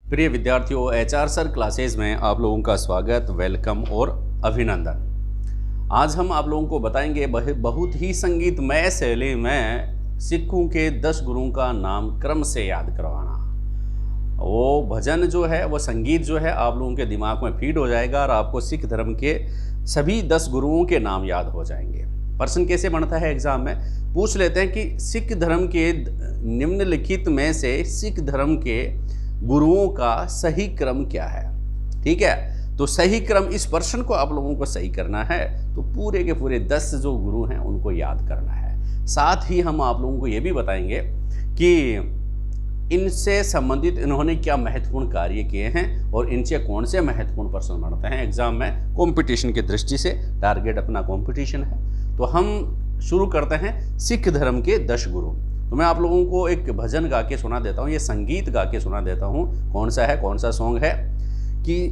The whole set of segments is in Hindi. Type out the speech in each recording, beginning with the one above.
प्रिय विद्यार्थियों, एचआर सर क्लासेस में आप लोगों का स्वागत, वेलकम और अभिनंदन। आज हम आप लोगों को बताएंगे बहुत ही संगीतमय शैली में सिखों के 10 गुरुओं का नाम क्रम से याद करवाना। वो भजन जो है, वो संगीत जो है आप लोगों के दिमाग में फीड हो जाएगा और आपको सिख धर्म के सभी 10 गुरुओं के नाम याद हो जाएंगे। प्रश्न कैसे बनता है एग्जाम में, पूछ लेते हैं कि सिख धर्म के निम्नलिखित में से सिख धर्म के गुरुओं का सही क्रम क्या है। ठीक है, तो सही क्रम, इस प्रश्न को आप लोगों को सही करना है तो पूरे के पूरे 10 जो गुरु हैं उनको याद करना है। साथ ही हम आप लोगों को ये भी बताएंगे कि इनसे संबंधित इन्होंने क्या महत्वपूर्ण कार्य किए हैं और इनसे कौन से महत्वपूर्ण प्रश्न बनते हैं एग्जाम में। कंपटीशन की दृष्टि से टारगेट अपना कंपटीशन है, तो हम शुरू करते हैं सिख धर्म के 10 गुरु। तो मैं आप लोगों को एक भजन गा के सुना देता हूँ, ये संगीत गा के सुना देता हूँ। कौन सा है, कौन सा सॉन्ग है कि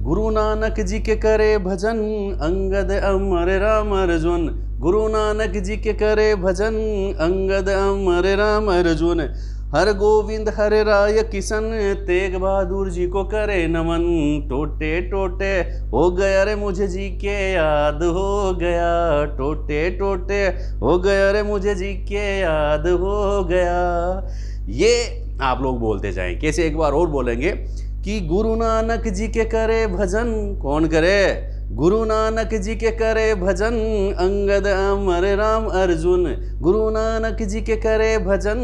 गुरु नानक जी के करे भजन अंगद अमर राम अर्जुन। गुरु नानक जी के करे भजन अंगद अमर राम अर्जुन। हर गोविंद हर राय किशन तेग बहादुर जी को करे नमन। टोटे टोटे हो गया रे मुझे जी के याद हो गया। टोटे टोटे हो गया रे मुझे जी के याद हो गया। ये आप लोग बोलते जाएं। कैसे, एक बार और बोलेंगे कि गुरु नानक जी के करे भजन, कौन करे, गुरु नानक जी के करे भजन अंगद अमर राम अर्जुन। गुरु नानक जी के करे भजन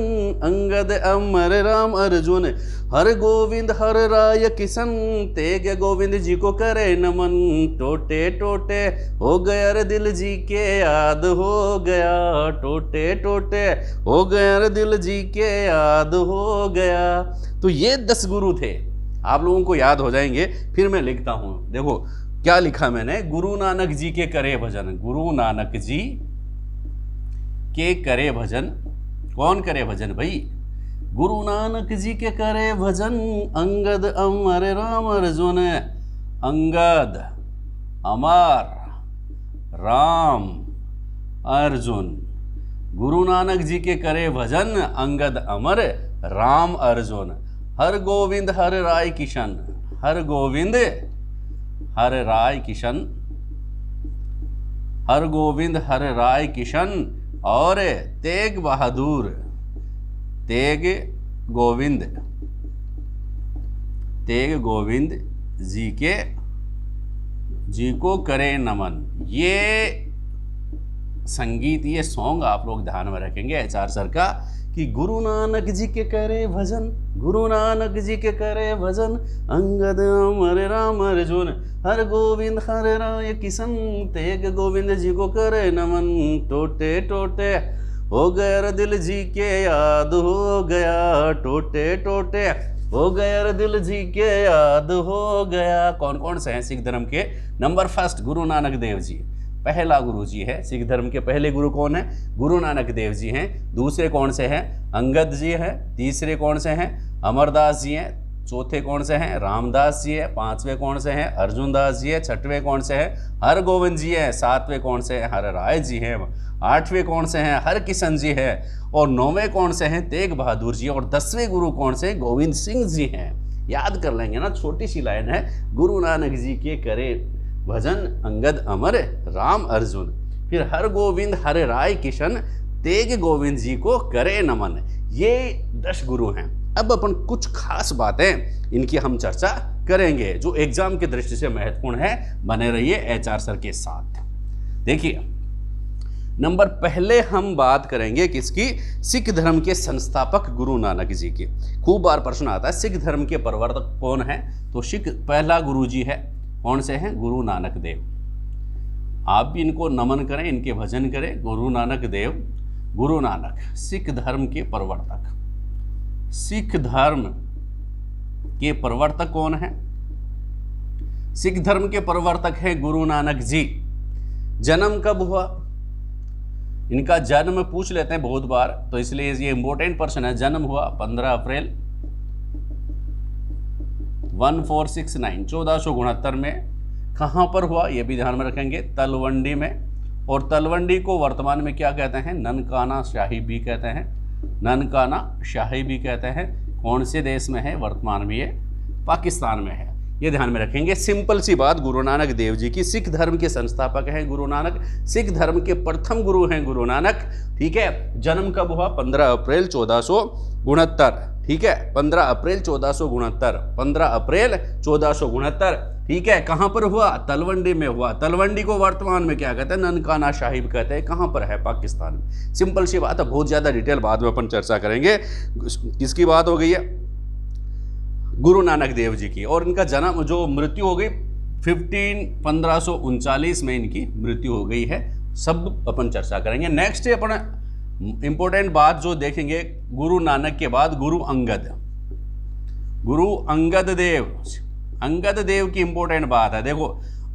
अंगद अमर राम अर्जुन। हर गोविंद हर राय किशन तेग गोविंद जी को करे नमन। टोटे टोटे हो गया रे दिल जी के याद हो गया। टोटे टोटे हो गया रे दिल जी के याद हो गया। तो ये 10 गुरु थे, आप लोगों को याद हो जाएंगे। फिर मैं लिखता हूँ, देखो क्या लिखा मैंने, गुरु नानक जी के करे भजन। गुरु नानक जी के करे भजन, कौन करे भजन भाई, गुरु नानक जी के करे भजन अंगद अमर राम अर्जुन। अंगद अमर राम अर्जुन। गुरु नानक जी के करे भजन अंगद अमर राम अर्जुन। हर गोविंद हर राय किशन। हर गोविंद हर राय किशन। हर गोविंद हर राय किशन और तेग बहादुर। तेग गोविंद, तेग गोविंद जी को करे नमन। ये संगीत, ये सॉन्ग आप लोग ध्यान में रखेंगे एचआर सर का कि गुरु नानक जी के करे भजन, गुरु नानक जी के करे भजन अंगद अमर राम अर्जुन। हर गोविंद हर राय किशन तेग गोविंद जी को करे नमन। टोटे टोटे हो गया रे दिल जी के याद हो गया। टोटे टोटे हो गया रे दिल जी के याद हो गया। कौन कौन से हैं सिख धर्म के? नंबर फर्स्ट गुरु नानक देव जी, पहला गुरु जी है। सिख धर्म के पहले गुरु कौन है? गुरु नानक देव जी हैं। दूसरे कौन से हैं? अंगद जी हैं। तीसरे कौन से हैं? अमरदास जी हैं। चौथे कौन से हैं? रामदास जी हैं। पांचवें कौन से हैं? अर्जुन दास जी हैं। छठवें कौन से हैं? हर गोविंद जी हैं। सातवें कौन से हैं? हर राय जी हैं। आठवें कौन से हैं? हर किशन जी हैं। और नौवें कौन से हैं? तेग बहादुर जी। और 10वें गुरु कौन से? गोविंद सिंह जी हैं। याद कर लेंगे ना, छोटी सी लाइन है, गुरु नानक जी के करे भजन अंगद अमर राम अर्जुन। फिर हर गोविंद हर राय किशन तेग गोविंद जी को करे नमन। ये 10 गुरु हैं। अब अपन कुछ खास बातें इनकी हम चर्चा करेंगे जो एग्जाम की दृष्टि से महत्वपूर्ण है। बने रहिए एचआर सर के साथ। देखिए, नंबर पहले हम बात करेंगे किसकी? सिख धर्म के संस्थापक गुरु नानक जी की। खूब बार प्रश्न आता है सिख धर्म के प्रवर्तक कौन है, तो सिख पहला गुरु जी है। कौन से हैं? गुरु नानक देव। आप भी इनको नमन करें, इनके भजन करें। गुरु नानक देव, गुरु नानक सिख धर्म के प्रवर्तक। सिख धर्म के प्रवर्तक कौन है? सिख धर्म के प्रवर्तक है गुरु नानक जी। जन्म कब हुआ? इनका जन्म पूछ लेते हैं बहुत बार, तो इसलिए ये इंपॉर्टेंट प्रश्न है। जन्म हुआ 15 अप्रैल 1469 में। कहाँ पर हुआ ये भी ध्यान में रखेंगे, तलवंडी में। और तलवंडी को वर्तमान में क्या कहते हैं? ननकाना शाही भी कहते हैं। ननकाना शाही भी कहते हैं। कौन से देश में है? वर्तमान में ये पाकिस्तान में है। ये ध्यान में रखेंगे। सिंपल सी बात, गुरु नानक देव जी की, सिख धर्म के संस्थापक हैं गुरु नानक, सिख धर्म के प्रथम गुरु हैं गुरु नानक। ठीक है, जन्म कब हुआ? 15 अप्रैल 1469। ठीक है, 15 अप्रैल 1469, 15 अप्रैल 1469। ठीक है, कहाँ पर हुआ? तलवंडी में हुआ। तलवंडी को वर्तमान में क्या कहते हैं? ननकाना साहिब कहते हैं। कहाँ पर है? पाकिस्तान में। सिंपल सी बात है, बहुत ज़्यादा डिटेल बाद में अपन चर्चा करेंगे। किसकी बात हो गई है? गुरु नानक देव जी की। और इनका जन्म, जो मृत्यु हो गई 1539 में इनकी मृत्यु हो गई है। सब अपन चर्चा करेंगे। नेक्स्ट अपन इंपॉर्टेंट बात जो देखेंगे, गुरु नानक के बाद गुरु अंगद, गुरु अंगद देव, अंगद देव की इंपॉर्टेंट बात है। देखो,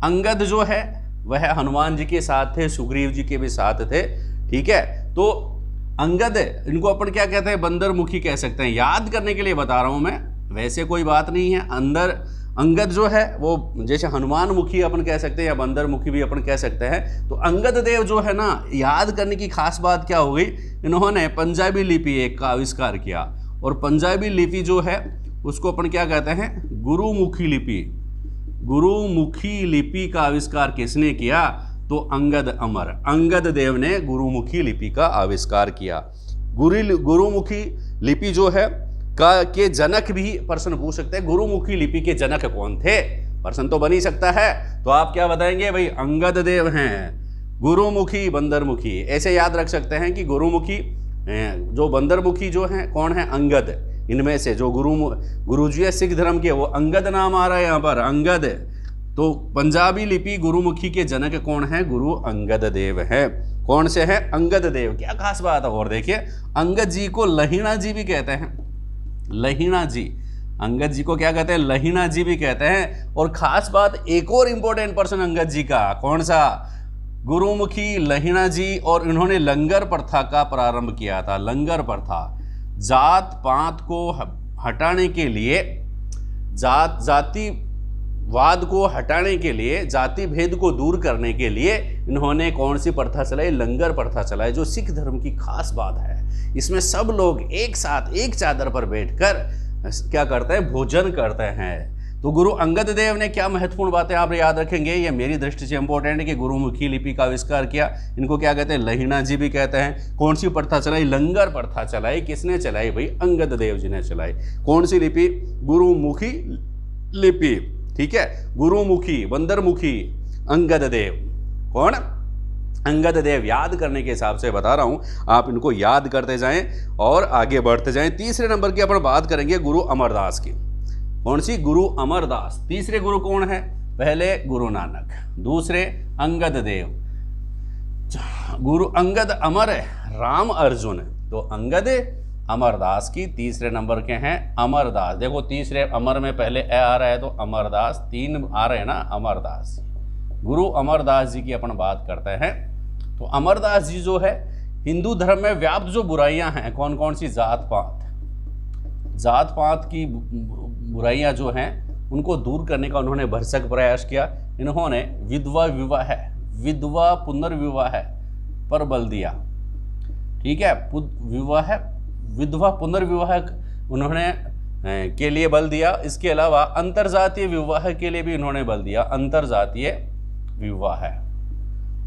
अंगद जो है वह हनुमान जी के साथ थे, सुग्रीव जी के भी साथ थे। ठीक है, तो अंगद, इनको अपन क्या कहते हैं? बंदरमुखी कह सकते हैं। याद करने के लिए बता रहा हूं मैं, वैसे कोई बात नहीं है। अंगद जो है वो जैसे हनुमान मुखी अपन कह सकते हैं या बंदर मुखी भी अपन कह सकते हैं। तो अंगद देव जो है ना, याद करने की खास बात क्या हो गई? इन्होंने पंजाबी लिपि एक का आविष्कार किया। और पंजाबी लिपि जो है उसको अपन क्या कहते हैं? गुरुमुखी लिपि। गुरुमुखी लिपि का आविष्कार किसने किया? तो अंगद अमर, अंगद देव ने गुरुमुखी लिपि का आविष्कार किया। गुरुमुखी लिपि जो है के जनक भी प्रश्न पूछ सकते हैं। गुरुमुखी लिपि के जनक कौन थे? प्रश्न तो बन ही सकता है। तो आप क्या बताएंगे? भाई अंगद देव हैं। गुरुमुखी, बंदरमुखी, ऐसे याद रख सकते हैं कि गुरुमुखी, जो बंदरमुखी जो हैं कौन है? अंगद। इनमें से जो गुरुजी है सिख धर्म के, वो अंगद नाम आ रहा है यहाँ पर, अंगद। तो पंजाबी लिपि गुरुमुखी के जनक कौन है? गुरु अंगद देव है। कौन से है? अंगद देव। क्या खास बात है? और देखिए, अंगद जी को लहीणा जी भी कहते हैं। लहीणा जी, अंगद जी को क्या कहते हैं? लहीणा जी भी कहते हैं। और खास बात, एक और इंपॉर्टेंट पर्सन अंगद जी का, कौन सा? गुरुमुखी लहीणा जी। और इन्होंने लंगर प्रथा का प्रारंभ किया था। लंगर प्रथा, जात पात को हटाने के लिए, जातिवाद को हटाने के लिए, जाति भेद को दूर करने के लिए इन्होंने कौन सी प्रथा चलाई? लंगर प्रथा चलाई, जो सिख धर्म की खास बात है। इसमें सब लोग एक साथ एक चादर पर बैठकर क्या करते हैं? भोजन करते हैं। तो गुरु अंगद देव ने क्या महत्वपूर्ण बातें आप याद रखेंगे, ये मेरी दृष्टि से इंपॉर्टेंट है कि गुरुमुखी लिपि का आविष्कार किया। इनको क्या कहते हैं? लहीणा जी भी कहते हैं। कौन सी प्रथा चलाई? लंगर प्रथा चलाई। किसने चलाई? भाई अंगद देव जी ने चलाई। कौन सी लिपि? गुरुमुखी लिपि। ठीक है, गुरुमुखी, बंदरमुखी, अंगद देव। कौन? अंगद देव। याद करने के हिसाब से बता रहा हूं, आप इनको याद करते जाएं और आगे बढ़ते जाएं। तीसरे नंबर की अपन बात करेंगे गुरु अमरदास की। कौन सी? गुरु अमरदास। तीसरे गुरु कौन है? पहले गुरु नानक, दूसरे अंगद देव। गुरु अंगद अमर है, राम अर्जुन। तो अंगद अमरदास की तीसरे नंबर के हैं अमरदास। देखो, तीसरे अमर में पहले ए आ रहा है तो अमरदास, 3 आ रहे हैं ना, अमरदास। गुरु अमरदास जी की अपन बात करते हैं। तो अमरदास जी जो है, हिंदू धर्म में व्याप्त जो बुराइयां हैं, कौन कौन सी? जात पात की बुराइयां जो हैं उनको दूर करने का उन्होंने भरसक प्रयास किया। इन्होंने विधवा पुनर्विवाह पर बल दिया। ठीक है, विधवा पुनर्विवाह उन्होंने के लिए बल दिया। इसके अलावा अंतरजातीय विवाह के लिए भी उन्होंने बल दिया।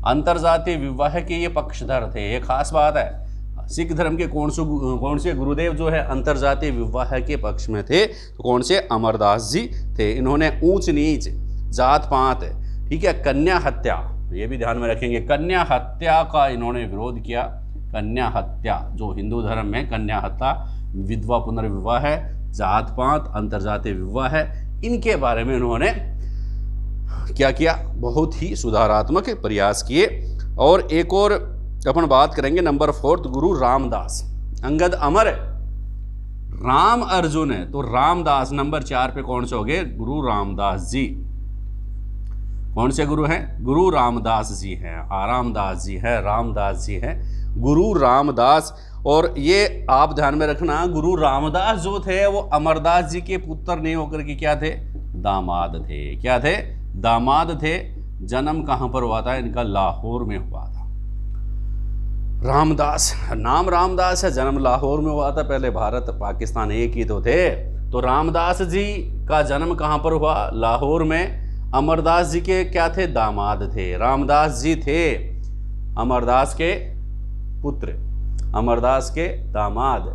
अंतरजातीय विवाह के ये पक्षधर थे। ये खास बात है। सिख धर्म के कौन से गुरुदेव जो है अंतरजातीय विवाह के पक्ष में थे? तो कौन से? अमरदास जी थे। इन्होंने ऊंच नीच, जात पात, ठीक है, कन्या हत्या, ये भी ध्यान में रखेंगे, कन्या हत्या का इन्होंने विरोध किया। कन्या हत्या, जो हिंदू धर्म में कन्या हत्या, विधवा पुनर्विवाह है, जात पात, अंतरजातीय विवाह है, इनके बारे में इन्होंने क्या किया? बहुत ही सुधारात्मक प्रयास किए। और एक और अपन बात करेंगे, नंबर 4, गुरु रामदास। अंगद अमर, राम अर्जुन है, तो रामदास नंबर 4 पे कौन से हो गए? गुरु रामदास जी। कौन से गुरु हैं? गुरु रामदास जी हैं। आरामदास जी हैं, रामदास जी हैं, गुरु रामदास। और ये आप ध्यान में रखना, गुरु रामदास जो थे वो अमरदास जी के पुत्र नहीं होकर के क्या थे? दामाद थे। क्या थे? दामाद थे। जन्म कहाँ पर हुआ था इनका? लाहौर में हुआ था। रामदास, नाम रामदास है, जन्म लाहौर में हुआ था। पहले भारत पाकिस्तान एक ही तो थे। तो रामदास जी का जन्म कहाँ पर हुआ? लाहौर में। अमरदास जी के क्या थे? दामाद थे। रामदास जी थे अमरदास के पुत्र, अमरदास के दामाद,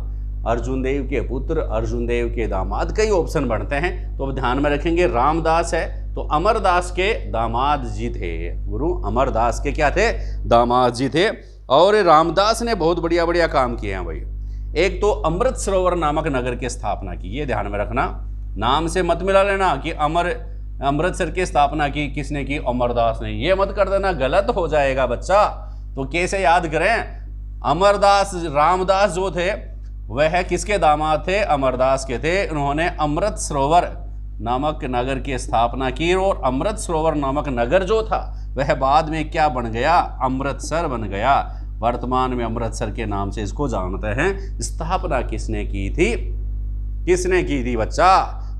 अर्जुन देव के पुत्र, अर्जुन देव के दामाद। कई ऑप्शन बनते हैं, तो अब ध्यान में रखेंगे। रामदास है तो अमरदास के दामाद जी थे। गुरु अमरदास के क्या थे? दामाद जी थे। और रामदास ने बहुत बढ़िया बढ़िया काम किए हैं भाई। एक तो अमृत सरोवर नामक नगर की स्थापना की, ये ध्यान में रखना। नाम से मत मिला लेना कि अमृतसर की स्थापना की किसने की? अमरदास ने। ये मत कर देना, गलत हो जाएगा बच्चा। तो कैसे याद करें? अमरदास, रामदास जो थे वह किसके दामाद थे? अमरदास के थे। उन्होंने अमृत सरोवर नामक नगर की स्थापना की, और अमृत सरोवर नामक नगर जो था वह बाद में क्या बन गया? अमृतसर बन गया। वर्तमान में अमृतसर के नाम से इसको जानते हैं। स्थापना किसने की थी? किसने की थी बच्चा?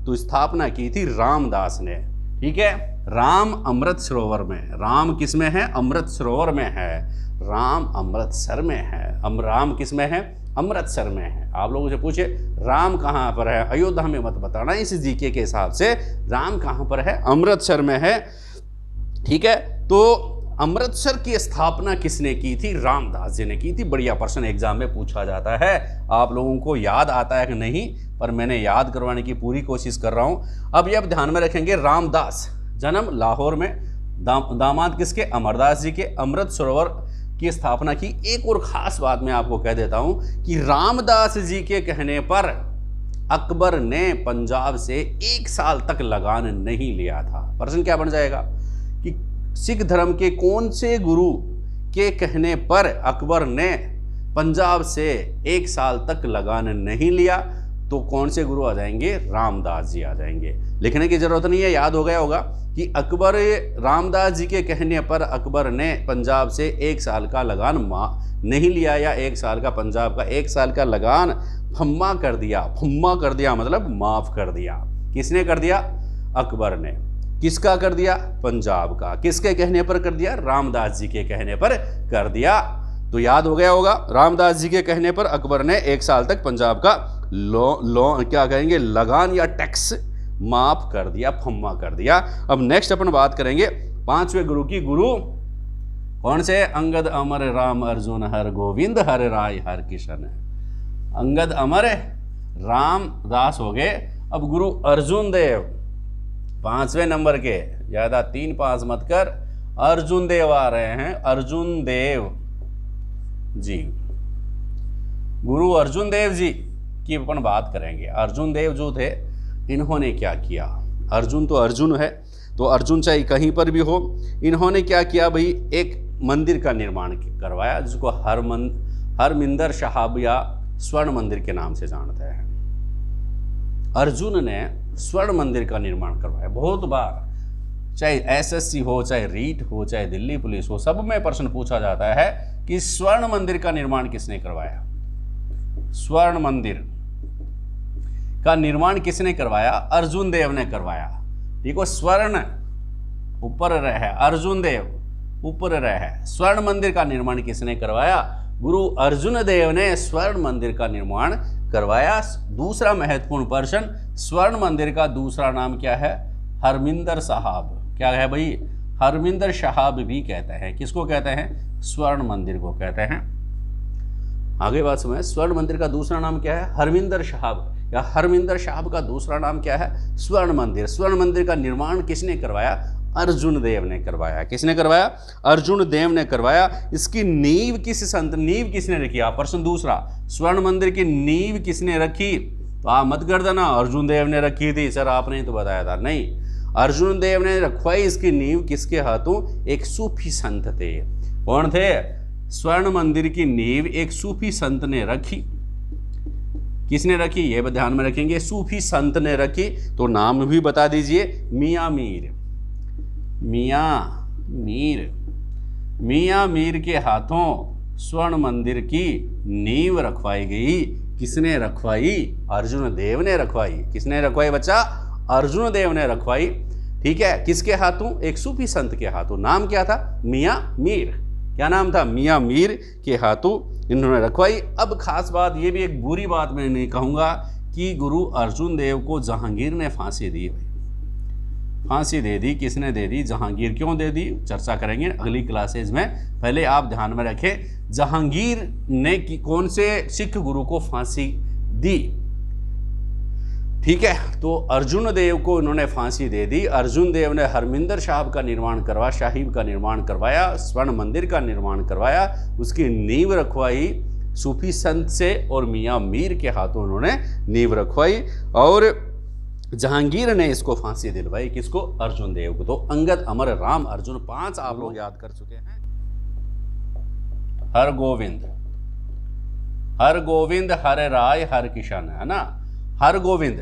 तो स्थापना की थी रामदास ने। ठीक है, राम अमृत सरोवर में। राम किस में है? अमृत सरोवर में है। राम अमृतसर में है। राम किस में है? अमृतसर में है। आप लोगों से पूछे राम कहाँ पर है? अयोध्या में मत बताना, इस जीके के हिसाब से राम कहाँ पर है? अमृतसर में है। ठीक है, तो अमृतसर की स्थापना किसने की थी? रामदास जी ने की थी। बढ़िया प्रश्न एग्जाम में पूछा जाता है। आप लोगों को याद आता है कि नहीं, पर मैंने याद करवाने की पूरी कोशिश कर रहा हूं। अब ये आप ध्यान में रखेंगे, रामदास जन्म लाहौर में, दामाद किसके? अमरदास जी के। अमृत सरोवर की स्थापना की। एक और खास बात मैं आपको कह देता हूं कि रामदास जी के कहने पर अकबर ने पंजाब से 1 साल तक लगान नहीं लिया था। प्रश्न क्या बन जाएगा कि सिख धर्म के कौन से गुरु के कहने पर अकबर ने पंजाब से 1 साल तक लगान नहीं लिया? तो कौन से गुरु आ जाएंगे? रामदास जी आ जाएंगे। लिखने की जरूरत नहीं है, याद हो गया होगा कि अकबर, रामदास जी के कहने पर अकबर ने पंजाब से 1 साल का लगान नहीं लिया, या 1 साल का, पंजाब का 1 साल का लगान फम्मा कर दिया। फम्मा कर दिया मतलब माफ कर दिया। किसने कर दिया? अकबर ने। किसका कर दिया? पंजाब का। किसके कहने पर कर दिया? रामदास जी के कहने पर कर दिया। तो याद हो गया होगा, रामदास जी के कहने पर अकबर ने 1 साल तक पंजाब का क्या कहेंगे, लगान या टैक्स माफ कर दिया, फम्मा कर दिया। अब नेक्स्ट अपन बात करेंगे 5वें गुरु की। गुरु कौन से? अंगद अमर राम अर्जुन हर गोविंद हर राय हर किशन। अंगद अमर, रामदास हो गए। अब गुरु अर्जुन देव 5वें नंबर के, ज्यादा 3-5 मत कर, अर्जुन देव आ रहे हैं। अर्जुन देव जी, गुरु अर्जुन देव जी की अपन बात करेंगे। अर्जुन देव जो थे, इन्होंने क्या किया? अर्जुन तो अर्जुन है, तो अर्जुन चाहे कहीं पर भी हो। इन्होंने क्या किया भाई? एक मंदिर का निर्माण करवाया, जिसको हरमिंदर साहब या स्वर्ण मंदिर के नाम से जानते हैं। अर्जुन ने स्वर्ण मंदिर का निर्माण करवाया। बहुत बार चाहे एसएससी हो, चाहे रीट हो, चाहे दिल्ली पुलिस हो, सब में प्रश्न पूछा जाता है कि स्वर्ण मंदिर का निर्माण किसने करवाया? स्वर्ण मंदिर का निर्माण किसने करवाया? अर्जुन देव ने करवाया। देखो, स्वर्ण ऊपर रहे, अर्जुन देव ऊपर रहे। स्वर्ण मंदिर का निर्माण किसने करवाया? गुरु अर्जुन देव ने स्वर्ण मंदिर का निर्माण करवाया। दूसरा महत्वपूर्ण प्रश्न, स्वर्ण मंदिर का दूसरा नाम क्या है? हरमिंदर साहब। क्या है भाई? हरमिंदर साहब भी कहते हैं। किसको कहते हैं? स्वर्ण मंदिर को कहते हैं। आगे बात समझ। स्वर्ण मंदिर का दूसरा नाम क्या है? हरमिंदर साहब, या हरमिंदर साहब का दूसरा नाम क्या है? स्वर्ण मंदिर। स्वर्ण मंदिर का निर्माण किसने करवाया? अर्जुन देव ने करवाया। किसने करवाया? अर्जुन देव ने करवाया। इसकी नींव किस संत, नींव किसने रखी? प्रश्न दूसरा, स्वर्ण मंदिर की नींव किसने रखी? तो आप मत कर देना अर्जुन देव ने रखी थी सर, आपने ही तो बताया था। नहीं, अर्जुन देव ने रखवाई इसकी नींव। किसके हाथों? एक सूफी संत थे। कौन थे? स्वर्ण मंदिर की नींव एक सूफी संत ने रखी। किसने रखी? ये ध्यान में रखेंगे, सूफी संत ने रखी। तो नाम भी बता दीजिए, मियाँ मीर। मियाँ मीर, मियाँ मीर के हाथों स्वर्ण मंदिर की नींव रखवाई गई। किसने रखवाई? अर्जुन देव ने रखवाई। किसने रखवाई बच्चा? अर्जुन देव ने रखवाई। ठीक है, किसके हाथों? एक सूफी संत के हाथों। नाम क्या था? मियाँ मीर। क्या नाम था, मियाँ मीर के हाथों इन्होंने रखवाई। अब खास बात, ये भी एक बुरी बात मैं नहीं कहूँगा कि गुरु अर्जुन देव को जहांगीर ने फांसी दी। भाई फांसी दे दी, किसने दे दी, जहांगीर। क्यों दे दी, चर्चा करेंगे अगली क्लासेज में। पहले आप ध्यान में रखें जहांगीर ने कौन से सिख गुरु को फांसी दी। ठीक है, तो अर्जुन देव को इन्होंने फांसी दे दी। अर्जुन देव ने हरमिंदर साहिब का निर्माण करवाया, साहिब का निर्माण करवाया, स्वर्ण मंदिर का निर्माण करवाया, उसकी नींव रखवाई सूफी संत से और मियाँ मीर के हाथों उन्होंने नींव रखवाई। और जहांगीर ने इसको फांसी दिलवाई, किसको, अर्जुन देव को। तो अंगद, अमर, राम, अर्जुन 5 आप लोग याद कर चुके हैं। हर गोविंद, हर गोविंद, हर राय, हर किशन, है ना। हर गोविंद,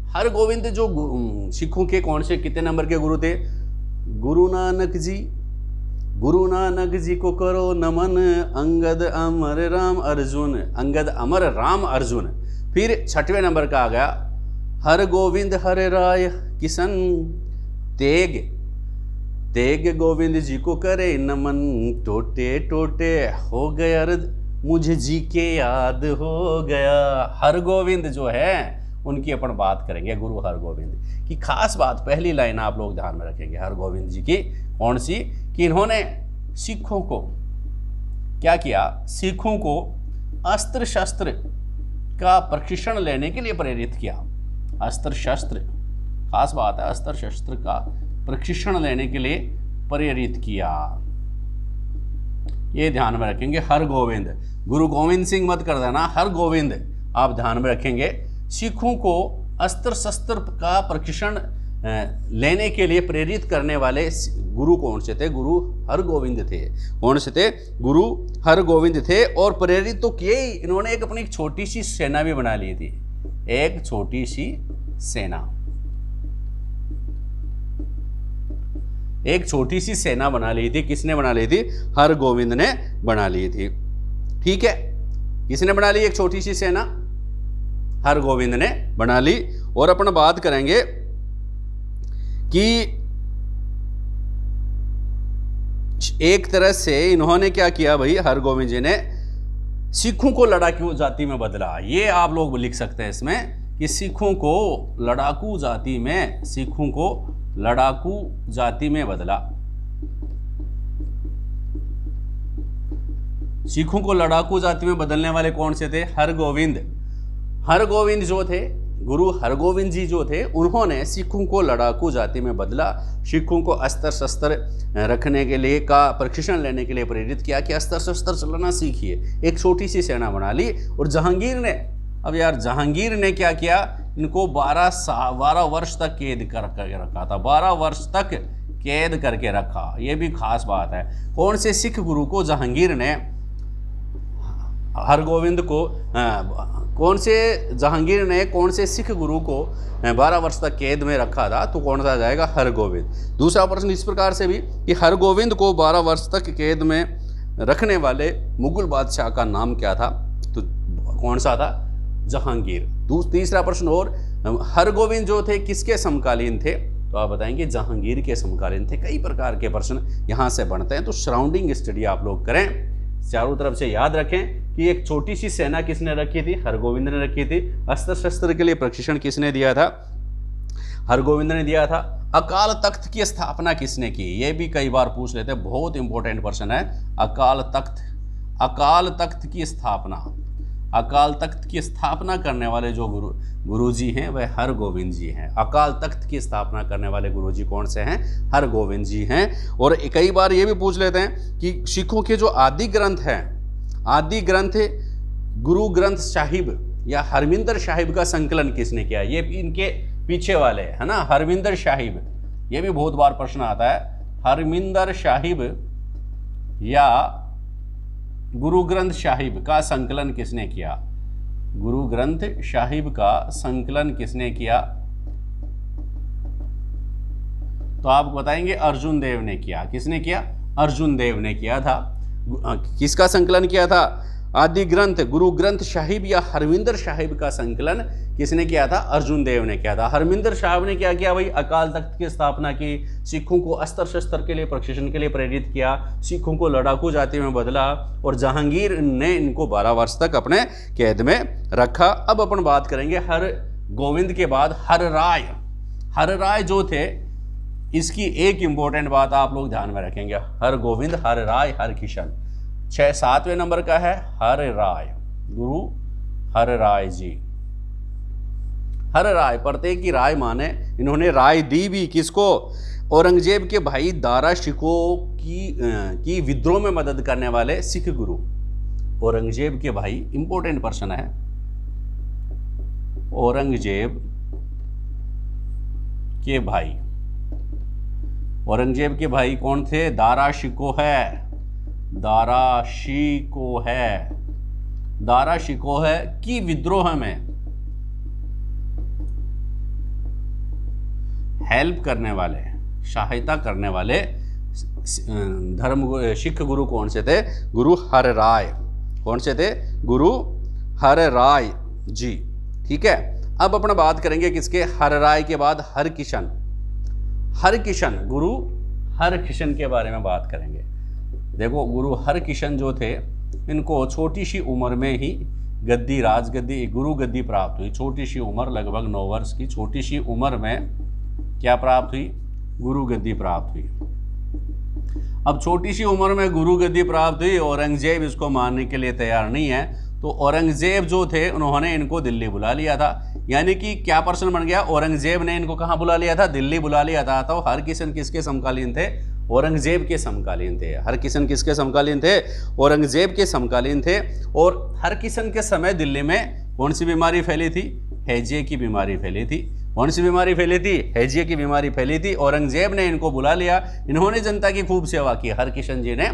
हर गोविंद जो सिखों के कौन से कितने नंबर के गुरु थे, गुरु नानक जी। गुरु नानक जी को करो नमन, अंगद, अमर, राम, अर्जुन। अंगद, अमर, राम, अर्जुन। फिर 6वें नंबर का आ गया हर गोविंद, हर राय, किशन, तेग। तेग गोविंद जी को करे नमन, टोटे टोटे हो गया मुझे जी के याद हो गया। हर गोविंद जो है उनकी अपन बात करेंगे, गुरु हर गोविंद की। खास बात, पहली लाइन आप लोग ध्यान में रखेंगे हर गोविंद जी की, कौन सी, कि इन्होंने सिखों को क्या किया, सिखों को अस्त्र शस्त्र का प्रशिक्षण लेने के लिए प्रेरित किया। अस्त्र शस्त्र, खास बात है, अस्त्र शस्त्र का प्रशिक्षण लेने के लिए प्रेरित किया। ये ध्यान में रखेंगे हर गोविंद। गुरु गोविंद सिंह मत कर देना, हर गोविंद आप ध्यान में रखेंगे। सिखों को अस्त्र शस्त्र का प्रशिक्षण लेने के लिए प्रेरित करने वाले गुरु कौन से थे, गुरु हर गोविंद थे। कौन से थे, गुरु हर गोविंद थे। और प्रेरित तो किए ही, इन्होंने एक अपनी छोटी सी सेना भी बना ली थी, एक छोटी सी सेना, एक छोटी सी सेना बना ली थी। किसने बना ली थी, हर गोविंद ने बना ली थी। ठीक है, किसने बना ली एक छोटी सी सेना, हर गोविंद ने बना ली। और अपन बात करेंगे कि एक तरह से इन्होंने क्या किया भाई, हर गोविंद जी ने सिखों को लड़ाकू जाति में बदला। ये आप लोग लिख सकते हैं इसमें कि सिखों को लड़ाकू जाति में, सिखों को लड़ाकू जाति में बदला। सिखों को लड़ाकू जाति में बदलने वाले कौन से थे, हर गोविंद। हर गोविंद जो थे, गुरु हरगोविंद जी जो थे, उन्होंने सिखों को लड़ाकू जाति में बदला। सिखों को अस्त्र शस्त्र रखने के लिए का प्रशिक्षण लेने के लिए प्रेरित किया कि अस्त्र शस्त्र चलाना सीखिए। एक छोटी सी सेना बना ली। और जहांगीर ने, अब यार जहांगीर ने क्या किया, इनको 12 वर्ष तक कैद करके रखा था, 12 वर्ष तक कैद करके रखा। ये भी खास बात है। कौन से सिख गुरु को जहांगीर ने, हर गोविंद को, कौन से जहांगीर ने कौन से सिख गुरु को 12 वर्ष तक कैद में रखा था, तो कौन सा जाएगा, हर गोविंद। दूसरा प्रश्न इस प्रकार से भी कि हर गोविंद को 12 वर्ष तक कैद में रखने वाले मुगल बादशाह का नाम क्या था, तो कौन सा था, जहांगीर। तीसरा प्रश्न, और हर गोविंद जो थे किसके समकालीन थे, तो आप बताएंगे जहांगीर के समकालीन थे। कई प्रकार के प्रश्न यहाँ से बनते हैं, तो सराउंडिंग स्टडी आप लोग करें, चारों तरफ से याद रखें कि एक छोटी सी सेना किसने रखी थी, हरगोविंद ने रखी थी। अस्त्र शस्त्र के लिए प्रशिक्षण किसने दिया था, हरगोविंद ने दिया था। अकाल तख्त की स्थापना किसने की, ये भी कई बार पूछ लेते हैं, बहुत इंपॉर्टेंट प्रश्न है। अकाल तख्त की स्थापना, अकाल तख्त की स्थापना करने वाले जो गुरुजी हैं वह हर गोविंद जी हैं। अकाल तख्त की स्थापना करने वाले गुरुजी कौन से हैं, हर गोविंद जी हैं। और कई बार ये भी पूछ लेते हैं कि सिखों के जो आदि ग्रंथ हैं, आदि ग्रंथ गुरु ग्रंथ साहिब या हरमिंदर साहिब का संकलन किसने किया, ये इनके पीछे वाले है ना, हरमिंदर साहिब। ये भी बहुत बार प्रश्न आता है, हरमिंदर साहिब या गुरु ग्रंथ साहिब का संकलन किसने किया, गुरु ग्रंथ साहिब का संकलन किसने किया, तो आप बताएंगे अर्जुन देव ने किया। किसने किया, अर्जुन देव ने किया था। किसका संकलन किया था, आदि ग्रंथ गुरु ग्रंथ साहिब या हरमिंदर साहिब का संकलन किसने किया था? अर्जुन देव ने किया था। हरमिंदर साहिब ने क्या किया भाई? अकाल तख्त की स्थापना की, सिखों को अस्त्र शस्त्र के लिए प्रशिक्षण के लिए प्रेरित किया, सिखों को लड़ाकू जाति में बदला और जहांगीर ने इनको 12 वर्ष तक अपने कैद में रखा। अब अपन बात करेंगे हर गोविंद के बाद हर राय। हर राय जो थे, इसकी एक इंपॉर्टेंट बात आप लोग ध्यान में रखेंगे। हर गोविंद, हर राय, हर किशन। 7वें नंबर का है हर राय, गुरु हर राय जी। हर राय, प्रत्येक की राय माने, इन्होंने राय दी भी किसको? औरंगजेब के भाई दारा शिकोह की विद्रोह में मदद करने वाले सिख गुरु। औरंगजेब के भाई इंपॉर्टेंट पर्सन है। औरंगजेब के भाई, औरंगजेब के भाई कौन थे? दारा शिकोह है, दारा शिकोह है, दारा शिकोह है की विद्रोह में हेल्प करने वाले, सहायता करने वाले सिख गुरु कौन से थे? गुरु हर राय। कौन से थे? गुरु हर राय जी। ठीक है, अब अपना बात करेंगे किसके? हर राय के बाद हर किशन। हर किशन, गुरु हर किशन के बारे में बात करेंगे। देखो, गुरु हर किशन जो थे, इनको छोटी सी उम्र में ही गद्दी, राजगद्दी, गुरु गद्दी प्राप्त हुई। छोटी सी उम्र, लगभग 9 वर्ष की छोटी सी उम्र में क्या प्राप्त हुई? गुरु गद्दी प्राप्त हुई। अब छोटी सी उम्र में गुरु गद्दी प्राप्त हुई, औरंगजेब इसको मानने के लिए तैयार नहीं है, तो औरंगजेब जो थे उन्होंने इनको दिल्ली बुला लिया था। यानी कि क्या पर्सन बन गया? औरंगजेब ने इनको कहाँ बुला लिया था? दिल्ली बुला लिया था। तो हरकिशन किसके समकालीन थे? औरंगजेब के समकालीन थे। हरकिशन किसके समकालीन थे? औरंगजेब के समकालीन थे। और हरकिशन के समय दिल्ली में कौन सी बीमारी फैली थी? हैजे की बीमारी फैली थी। कौन सी बीमारी फैली थी? हैजे की बीमारी फैली थी। औरंगजेब ने इनको बुला लिया, इन्होंने जनता की खूब सेवा की। हरकिशन जी ने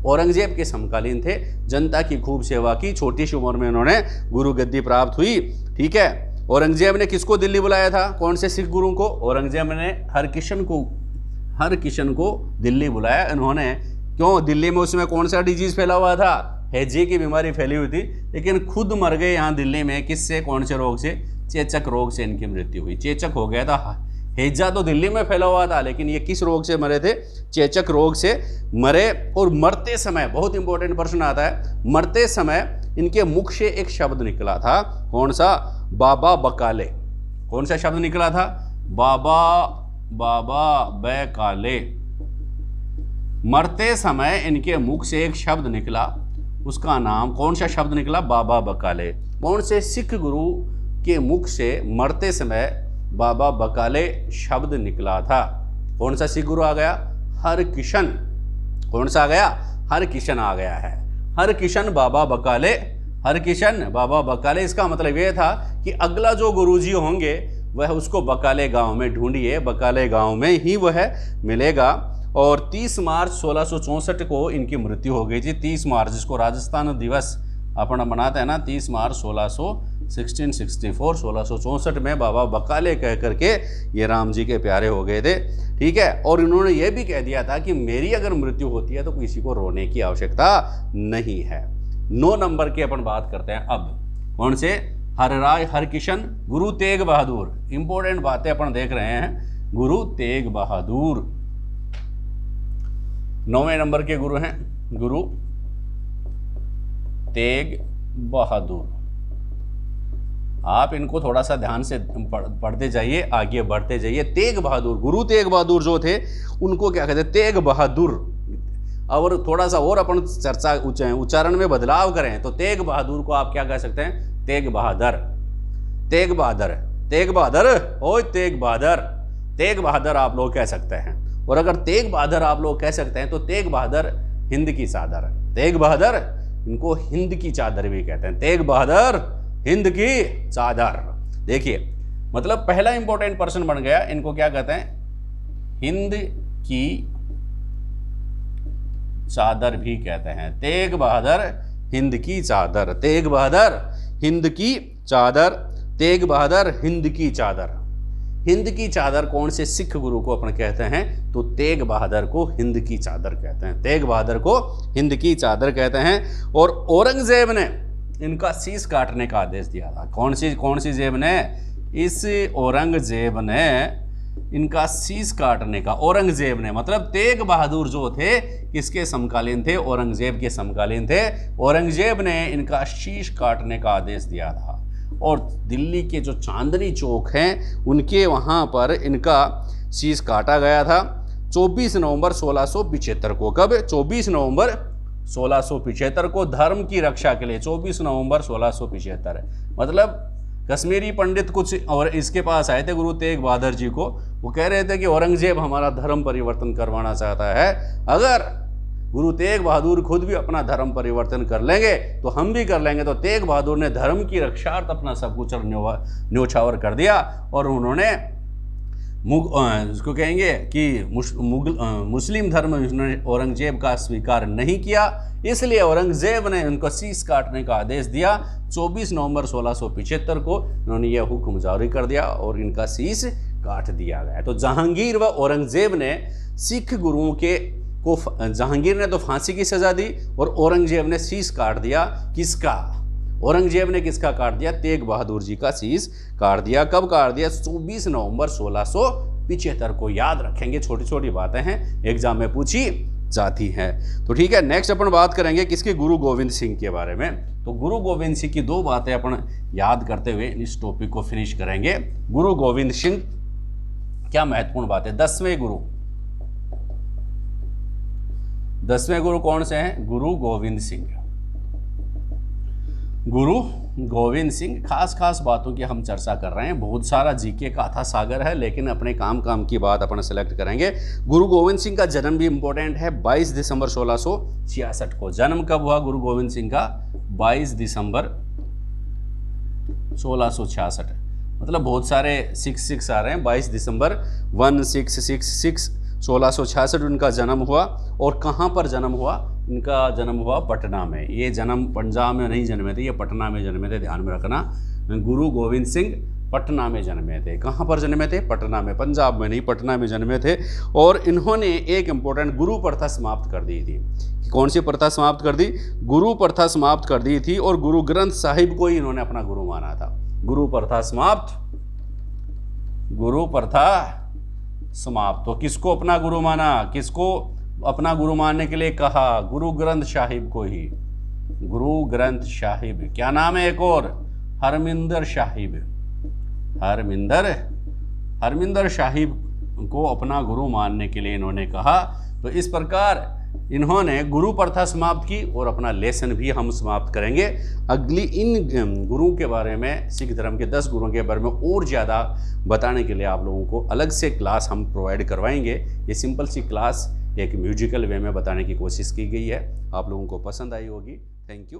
औरंगजेब के समकालीन थे, जनता की खूब सेवा की, छोटी सी उम्र में उन्होंने गुरु गद्दी प्राप्त हुई। ठीक है, औरंगजेब ने किसको दिल्ली बुलाया था? कौन से सिख गुरु को? औरंगजेब ने हरकिशन को दिल्ली बुलाया। इन्होंने क्यों? दिल्ली में उसमें कौन सा डिजीज फैला हुआ था? हैजे की बीमारी फैली हुई थी, लेकिन खुद मर गए यहाँ दिल्ली में। किससे? कौन से रोग से? चेचक रोग से इनकी मृत्यु हुई। चेचक हो गया था। हैजा तो दिल्ली में फैला हुआ था, लेकिन ये किस रोग से मरे थे? चेचक रोग से मरे। और मरते समय, बहुत इंपॉर्टेंट प्रश्न आता है, मरते समय इनके मुख से एक शब्द निकला था। कौन सा? बाबा बकाले। कौन सा शब्द निकला था? बाबा बकाले। मरते समय इनके मुख से एक शब्द निकला, उसका नाम, कौन सा शब्द निकला? बाबा बकाले। कौन से सिख गुरु के मुख से मरते समय बाबा बकाले शब्द निकला था? कौन सा सिख गुरु आ गया? हरकिशन। कौन सा आ गया? हरकिशन आ गया है। हरकिशन बाबा बकाले, हरकिशन बाबा बकाले। इसका मतलब ये था कि अगला जो गुरुजी होंगे वह उसको बकाले गांव में ढूंढिए, बकाले गांव में ही वह मिलेगा। और 30 मार्च 1664 को इनकी मृत्यु हो गई थी। 30 मार्च, जिसको राजस्थान दिवस अपना मनाते हैं ना, 30 मार्च 1664 में बाबा बकाले कह करके ये राम जी के प्यारे हो गए थे। ठीक है, और इन्होंने ये भी कह दिया था कि मेरी अगर मृत्यु होती है तो किसी को रोने की आवश्यकता नहीं है। 9 नंबर की अपन बात करते हैं अब। कौन से? हर राय, हरकिशन, गुरु तेग बहादुर। इंपॉर्टेंट बातें अपन देख रहे हैं। गुरु तेग बहादुर 9वें नंबर के गुरु हैं। गुरु तेग बहादुर। आप इनको थोड़ा सा ध्यान से पढ़ते जाइए, आगे बढ़ते जाइए। तेग बहादुर, गुरु तेग बहादुर जो थे उनको क्या कहते हैं? तेग बहादुर। और थोड़ा सा और अपन चर्चा उच्चारण में बदलाव करें तो तेग बहादुर को आप क्या कह सकते हैं? तेग बहादुर। तेग बहादुर, तेग बहादुर, ओए तेग बहादुर, तेग बहादुर आप लोग कह सकते हैं। और अगर तेग बहादुर आप लोग कह सकते हैं तो तेग बहादुर हिंद की चादर। तेग बहादुर, इनको हिंद की चादर भी कहते हैं। तेग बहादुर हिंद की चादर। देखिए, मतलब पहला इंपॉर्टेंट पर्सन बन गया। इनको क्या कहते हैं? हिंद की चादर भी कहते हैं। तेग बहादुर हिंद की चादर। तेग बहादुर हिंद की चादर। तेग बहादुर हिंद की चादर। हिंद की चादर कौन से सिख गुरु को अपन कहते हैं? तो तेग बहादुर को हिंद की चादर कहते हैं। तेग बहादुर को हिंद की चादर कहते हैं। और औरंगजेब ने इनका शीश काटने का आदेश दिया था। कौन सी जेब ने? इस औरंगजेब ने इनका शीश काटने का, औरंगजेब ने मतलब तेग बहादुर जो थे किसके समकालीन थे? औरंगजेब के समकालीन थे। औरंगजेब ने इनका शीश काटने का आदेश दिया था। और दिल्ली के जो चांदनी चौक हैं उनके वहाँ पर इनका शीश काटा गया था 24 नवंबर 1675 को। कब? 24 नवंबर 1675 को, धर्म की रक्षा के लिए। 24 नवंबर 1675 मतलब कश्मीरी पंडित कुछ और इसके पास आए थे गुरु तेग बहादुर जी को। वो कह रहे थे कि औरंगजेब हमारा धर्म परिवर्तन करवाना चाहता है, अगर गुरु तेग बहादुर खुद भी अपना धर्म परिवर्तन कर लेंगे तो हम भी कर लेंगे। तो तेग बहादुर ने धर्म की रक्षार्थ अपना सब कुछ न्योछावर कर दिया और उन्होंने उसको कहेंगे कि मुस्लिम धर्म औरंगजेब का स्वीकार नहीं किया, इसलिए औरंगजेब ने उनको शीश काटने का आदेश दिया। 24 नवंबर 1675 को उन्होंने यह हुक्म जारी कर दिया और इनका शीश काट दिया गया। तो जहांगीर व औरंगजेब ने सिख गुरुओं को जहांगीर ने तो फांसी की सजा दी और औरंगजेब ने शीश काट दिया। किसका? औरंगजेब ने किसका काट दिया? तेग बहादुर जी का शीश काट दिया। कब काट दिया? 24 नवंबर 1675 को। याद रखेंगे, छोटी छोटी बातें हैं, एग्जाम में पूछी जाती हैं। तो ठीक है, नेक्स्ट अपन बात करेंगे किसके? गुरु गोविंद सिंह के बारे में। तो गुरु गोविंद सिंह की दो बातें अपन याद करते हुए इस टॉपिक को फिनिश करेंगे। गुरु गोविंद सिंह, क्या महत्वपूर्ण बात है? 10वें गुरु कौन से हैं? गुरु गोविंद सिंह। गुरु गोविंद सिंह, खास बातों की हम चर्चा कर रहे हैं। बहुत सारा जीके का अथाह सागर है, लेकिन अपने काम की बात अपन सेलेक्ट करेंगे। गुरु गोविंद सिंह का जन्म भी इंपॉर्टेंट है, 22 दिसंबर 1666 को। जन्म कब हुआ गुरु गोविंद सिंह का? 22 दिसंबर 1666। मतलब बहुत सारे 66 आ रहे हैं। 22 दिसंबर 1666 1666 उनका जन्म हुआ। और कहाँ पर जन्म हुआ? इनका जन्म हुआ पटना में। ये जन्म पंजाब में नहीं जन्मे थे, ये पटना में जन्मे थे, ध्यान में रखना। गुरु गोविंद सिंह पटना में जन्मे थे। कहाँ पर जन्मे थे? पटना में, पंजाब में नहीं, पटना में जन्मे थे। और इन्होंने एक इम्पोर्टेंट गुरु प्रथा समाप्त कर दी थी। कौन सी प्रथा समाप्त कर दी? गुरु प्रथा समाप्त कर दी थी। और गुरु ग्रंथ साहिब को ही इन्होंने अपना गुरु माना था। गुरु प्रथा समाप्त, गुरु प्रथा समाप्त। तो किसको अपना गुरु माना? किसको अपना गुरु मानने के लिए कहा? गुरु ग्रंथ साहिब को ही। गुरु ग्रंथ साहिब, क्या नाम है एक और? हरमिंदर साहिब। हरमिंदर साहिब को अपना गुरु मानने के लिए इन्होंने कहा। तो इस प्रकार इन्होंने गुरु प्रथा समाप्त की और अपना लेसन भी हम समाप्त करेंगे। अगली इन गुरुओं के बारे में, सिख धर्म के 10 गुरुओं के बारे में और ज़्यादा बताने के लिए आप लोगों को अलग से क्लास हम प्रोवाइड करवाएंगे। ये सिंपल सी क्लास एक म्यूजिकल वे में बताने की कोशिश की गई है, आप लोगों को पसंद आई होगी। Thank you.